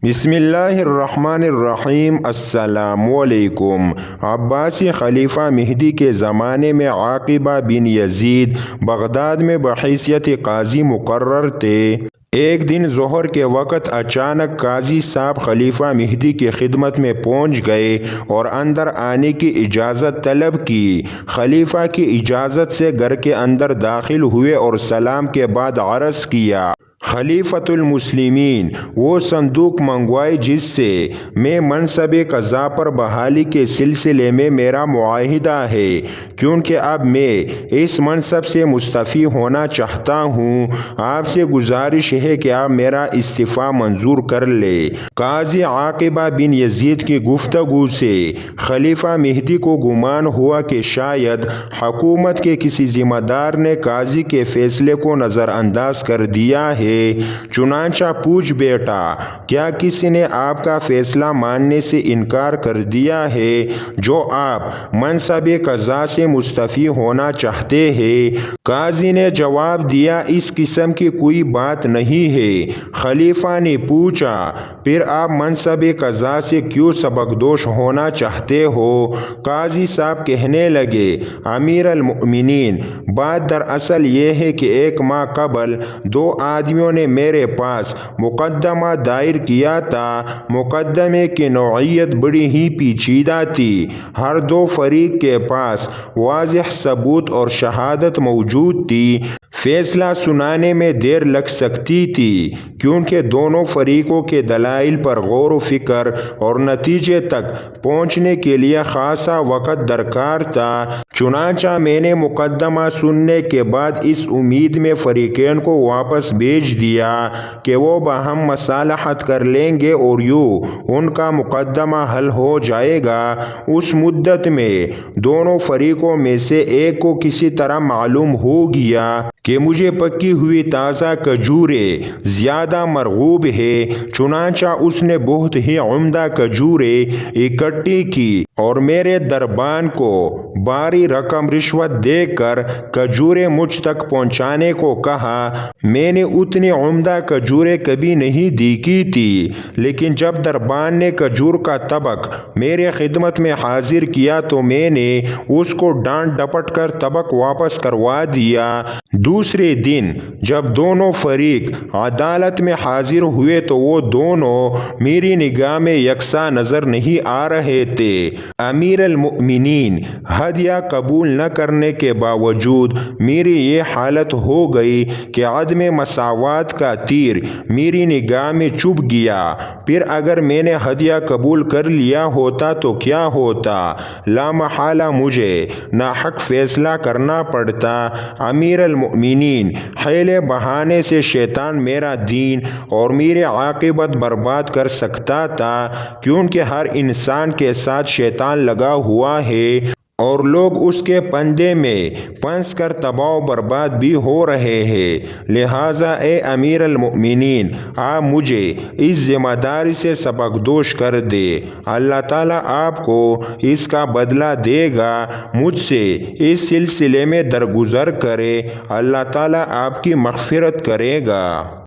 بسم اللہ الرحمن الرحیم۔ السلام علیکم۔ عباسی خلیفہ مہدی کے زمانے میں عاقبہ بن یزید بغداد میں بحیثیت قاضی مقرر تھے۔ ایک دن ظہر کے وقت اچانک قاضی صاحب خلیفہ مہدی کی خدمت میں پہنچ گئے اور اندر آنے کی اجازت طلب کی۔ خلیفہ کی اجازت سے گھر کے اندر داخل ہوئے اور سلام کے بعد عرض کیا، خلیفۃ المسلمین، وہ صندوق منگوائے جس سے میں منصب قضا پر بحالی کے سلسلے میں میرا معاہدہ ہے، کیونکہ اب میں اس منصب سے مستعفی ہونا چاہتا ہوں۔ آپ سے گزارش ہے کہ آپ میرا استعفیٰ منظور کر لیں۔ قاضی عاقبہ بن یزید کی گفتگو سے خلیفہ مہدی کو گمان ہوا کہ شاید حکومت کے کسی ذمہ دار نے قاضی کے فیصلے کو نظر انداز کر دیا ہے۔ چنانچہ پوچھ بیٹھا، کیا کسی نے آپ کا فیصلہ ماننے سے انکار کر دیا ہے جو آپ منصب قضا سے مستعفی ہونا چاہتے ہیں؟ قاضی نے جواب دیا، اس قسم کی کوئی بات نہیں ہے۔ خلیفہ نے پوچھا، پھر آپ منصب قضا سے کیوں سبکدوش ہونا چاہتے ہو؟ قاضی صاحب کہنے لگے، امیر المؤمنین، بات دراصل یہ ہے کہ ایک ماہ قبل دو آدمیوں نے میرے پاس مقدمہ دائر کیا تھا۔ مقدمے کی نوعیت بڑی ہی پیچیدہ تھی۔ ہر دو فریق کے پاس واضح ثبوت اور شہادت موجود تھی۔ فیصلہ سنانے میں دیر لگ سکتی تھی، کیونکہ دونوں فریقوں کے دلائل پر غور و فکر اور نتیجے تک پہنچنے کے لیے خاصا وقت درکار تھا۔ چنانچہ میں نے مقدمہ سننے کے بعد اس امید میں فریقین کو واپس بھیج دیا کہ وہ باہم مصالحت کر لیں گے اور یوں ان کا مقدمہ حل ہو جائے گا۔ اس مدت میں دونوں فریقوں میں سے ایک کو کسی طرح معلوم ہو گیا کہ مجھے پکی ہوئی تازہ کھجوریں زیادہ مرغوب ہے، چنانچہ اس نے بہت ہی عمدہ کھجوریں اکٹھی کی اور میرے دربان کو بھاری رقم رشوت دے کر کھجوریں مجھ تک پہنچانے کو کہا۔ میں نے اتنی عمدہ کھجوریں کبھی نہیں دیکھی تھی، لیکن جب دربان نے کھجور کا طبق میرے خدمت میں حاضر کیا تو میں نے اس کو ڈانٹ ڈپٹ کر طبق واپس کروا دیا۔ دوسرے دن جب دونوں فریق عدالت میں حاضر ہوئے تو وہ دونوں میری نگاہ میں یکساں نظر نہیں آ رہے تھے۔ امیر المؤمنین، ہدیہ قبول نہ کرنے کے باوجود میری یہ حالت ہو گئی کہ عدم مساوات کا تیر میری نگاہ میں چبھ گیا۔ پھر اگر میں نے ہدیہ قبول کر لیا ہوتا تو کیا ہوتا؟ لامحالہ مجھے ناحق فیصلہ کرنا پڑتا۔ امیر المؤمنین، حیلے بہانے سے شیطان میرا دین اور میری عاقبت برباد کر سکتا تھا، کیونکہ ہر انسان کے ساتھ شیطان لگا ہوا ہے اور لوگ اس کے پندے میں پھنس کر تباہ و برباد بھی ہو رہے ہیں۔ لہٰذا اے امیر المؤمنین، آپ مجھے اس ذمہ داری سے سبکدوش کر دے۔ اللہ تعالیٰ آپ کو اس کا بدلہ دے گا۔ مجھ سے اس سلسلے میں درگزر کرے، اللہ تعالیٰ آپ کی مغفرت کرے گا۔